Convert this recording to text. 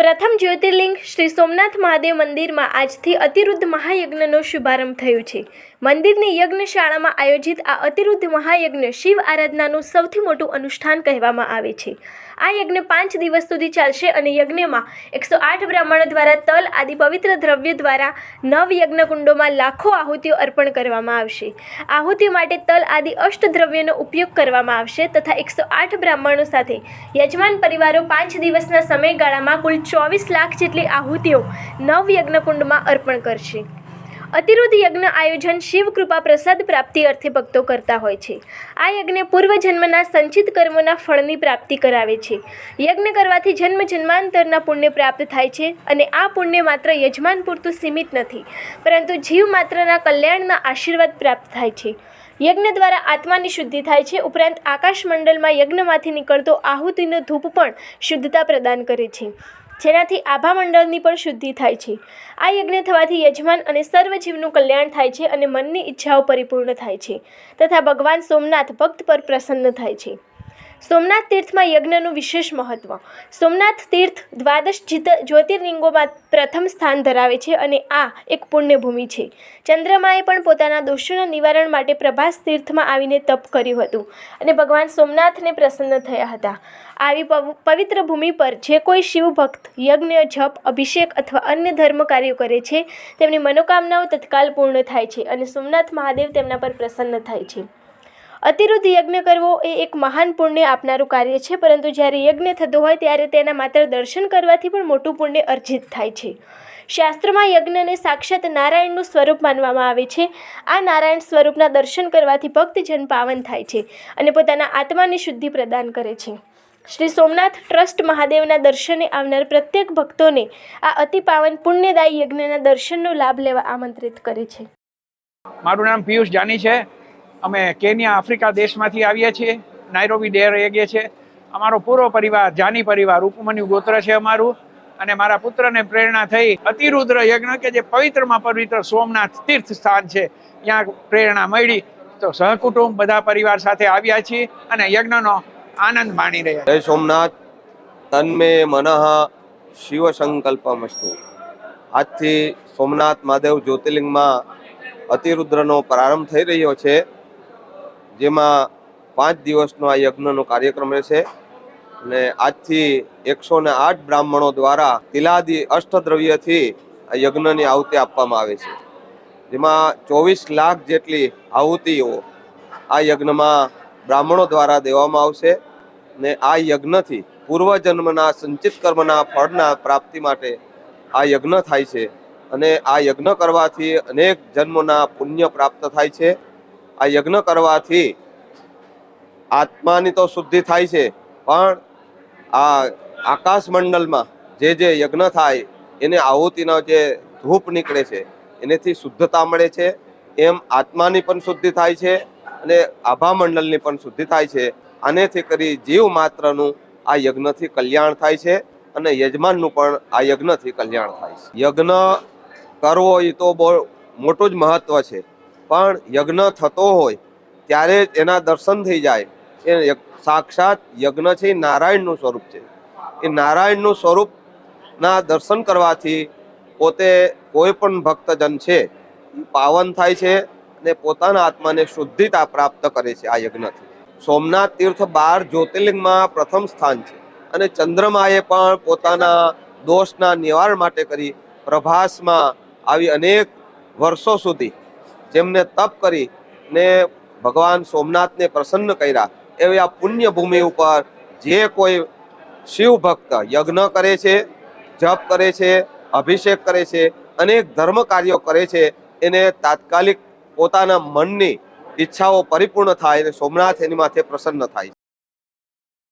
પ્રથમ જ્યોતિર્લિંગ શ્રી સોમનાથ મહાદેવ મંદિરમાં આજથી અતિરુદ્ધ મહાયજ્ઞનો શુભારંભ થયો છે। મંદિરની યજ્ઞશાળામાં આયોજિત આ અતિરુદ્ધ મહાયજ્ઞ શિવ આરાધનાનું સૌથી મોટું અનુષ્ઠાન કહેવામાં આવે છે। આ યજ્ઞ 5 દિવસ સુધી ચાલશે અને યજ્ઞમાં 108 બ્રાહ્મણો દ્વારા તલ આદિ પવિત્ર દ્રવ્ય દ્વારા 9 યજ્ઞકુંડોમાં લાખો આહુતિઓ અર્પણ કરવામાં આવશે। આહુતિ માટે તલ આદિ અષ્ટદ્રવ્યનો ઉપયોગ કરવામાં આવશે તથા 108 બ્રાહ્મણો સાથે યજમાન પરિવારો 5 દિવસના સમયગાળામાં કુલ 24 લાખ જેટલી આહુતિઓ 9 યજ્ઞકુંડમાં અર્પણ કરશે। અતિરુદ્ધ યજ્ઞ આયોજન શિવ કૃપા પ્રસાદ પ્રાપ્તિ અર્થે ભક્તો કરતા હોય છે। આ યજ્ઞ પૂર્વજન્મના સંચિત કર્મોના ફળની પ્રાપ્તિ કરાવે છે। યજ્ઞ કરવાથી જન્મ જન્માંતરના પુણ્ય પ્રાપ્ત થાય છે અને આ પુણ્ય માત્ર યજમાન પૂરતું સીમિત નથી, પરંતુ જીવ માત્રના કલ્યાણના આશીર્વાદ પ્રાપ્ત થાય છે। યજ્ઞ દ્વારા આત્માની શુદ્ધિ થાય છે, ઉપરાંત આકાશમંડળમાં યજ્ઞમાંથી નીકળતો આહુતિનો ધૂપ પણ શુદ્ધતા પ્રદાન કરે છે, જેનાથી આભામંડળની પણ શુદ્ધિ થાય છે। આ યજ્ઞ થવાથી યજમાન અને સર્વ જીવનું કલ્યાણ થાય છે અને મનની ઈચ્છાઓ પરિપૂર્ણ થાય છે તથા ભગવાન સોમનાથ ભક્ત પર પ્રસન્ન થાય છે। સોમનાથ તીર્થમાં યજ્ઞનું વિશેષ મહત્વ। સોમનાથ તીર્થ દ્વાદશ જ્યોતિર્લિંગોમાં પ્રથમ સ્થાન ધરાવે છે અને આ એક પુણ્યભૂમિ છે। ચંદ્રમાએ પણ પોતાના દોષોના નિવારણ માટે પ્રભાસ તીર્થમાં આવીને તપ કર્યું હતું અને ભગવાન સોમનાથને પ્રસન્ન થયા હતા। આવી પવિત્ર ભૂમિ પર જે કોઈ શિવ ભક્ત યજ્ઞ, જપ, અભિષેક અથવા અન્ય ધર્મ કાર્યો કરે છે તેમની મનોકામનાઓ તત્કાલ પૂર્ણ થાય છે અને સોમનાથ મહાદેવ તેમના પર પ્રસન્ન થાય છે। અતિરુદ્ધ યજ્ઞ કરવો એ એક મહાન પુણ્ય આપનારું કાર્ય છે, પરંતુ જ્યારે યજ્ઞ થતો હોય ત્યારે તેના માત્ર દર્શન કરવાથી પણ મોટું પુણ્ય અર્જિત થાય છે। શાસ્ત્રમાં યજ્ઞને સાક્ષાત નારાયણનું સ્વરૂપ માનવામાં આવે છે। આ નારાયણ સ્વરૂપના દર્શન કરવાથી ભક્તજન પાવન થાય છે અને પોતાના આત્માની શુદ્ધિ પ્રદાન કરે છે। શ્રી સોમનાથ ટ્રસ્ટ મહાદેવના દર્શને આવનાર પ્રત્યેક ભક્તોને આ અતિ પાવન પુણ્યદાયી યજ્ઞના દર્શનનો લાભ લેવા આમંત્રિત કરે છે। મારું નામ પિયુષ જાની છે। અમે કેન્યા આફ્રિકા દેશમાંથી આવીએ છીએ। નાઇરોબી ડેર રહીએ છીએ। અમારો પૂરો પરિવાર જાની પરિવાર ઉપમન્યુ ગોત્ર છે અમારું, અને મારા પુત્રને પ્રેરણા થઈ અતિરુદ્ર યજ્ઞ કે જે પવિત્રમાં પવિત્ર સોમનાથ તીર્થ સ્થાન છે ત્યાં પ્રેરણા મળી, તો સહકુટુંબ બધા પરિવાર સાથે આવ્યા છીએ અને યજ્ઞનો આનંદ માણી રહ્યા। જય સોમનાથ, તન્મે મનઃ શિવ સંકલ્પમસ્તુ। આજથી સોમનાથ મહાદેવ જ્યોતિર્લિંગમાં અતિરુદ્રનો પ્રારંભ થઈ રહ્યો છે, જેમાં 5 દિવસનો આ યજ્ઞનો કાર્યક્રમ રહેશે અને આજથી 108 બ્રાહ્મણો દ્વારા તિલાદી અષ્ટદ્રવ્યથી આ યજ્ઞની આહુતિ આપવામાં આવે છે, જેમાં 24 લાખ જેટલી આહુતિઓ આ યજ્ઞમાં બ્રાહ્મણો દ્વારા દેવામાં આવશે અને આ યજ્ઞથી પૂર્વજન્મના સંચિત કર્મના ફળના પ્રાપ્તિ માટે આ યજ્ઞ થાય છે અને આ યજ્ઞ કરવાથી અનેક જન્મોના પુણ્ય પ્રાપ્ત થાય છે। આ યજ્ઞ કરવાથી આત્માની તો શુદ્ધિ થાય છે, પણ આ આકાશમંડળમાં જે યજ્ઞ થાય એને આહુતિનો જે ધૂપ નીકળે છે એનેથી શુદ્ધતા મળે છે। એમ આત્માની પણ શુદ્ધિ થાય છે અને આભામંડળની પણ શુદ્ધિ થાય છે। આનેથી કરી જીવ માત્રનું આ યજ્ઞથી કલ્યાણ થાય છે અને યજમાનનું પણ આ યજ્ઞથી કલ્યાણ થાય છે। યજ્ઞ કરવો એ તો બહુ મોટું જ મહત્વ છે, પણ યજ્ઞ થતો હોય ત્યારે જ એના દર્શન થઈ જાય। એ સાક્ષાત યજ્ઞ છે એ નારાયણનું સ્વરૂપ છે। એ નારાયણનું સ્વરૂપના દર્શન કરવાથી પોતે કોઈ પણ ભક્તજન છે એ પાવન થાય છે અને પોતાના આત્માને શુદ્ધિતા પ્રાપ્ત કરે છે આ યજ્ઞથી। સોમનાથ તીર્થ 12 જ્યોતિર્લિંગમાં પ્રથમ સ્થાન છે અને ચંદ્રમાએ પણ પોતાના દોષના નિવારણ માટે કરી પ્રભાસમાં આવી અનેક વર્ષો સુધી જેમને તપ કરી ને ભગવાન સોમનાથને પ્રસન્ન કર્યા, એવી આ પુણ્ય ભૂમિ ઉપર જે કોઈ શિવ ભક્ત યજ્ઞ કરે છે, જપ કરે છે, અભિષેક કરે છે, અનેક ધર્મ કાર્યો કરે છે, એને તાત્કાલિક પોતાના મનની ઈચ્છાઓ પરિપૂર્ણ થાય અને સોમનાથ એની માથે પ્રસન્ન થાય।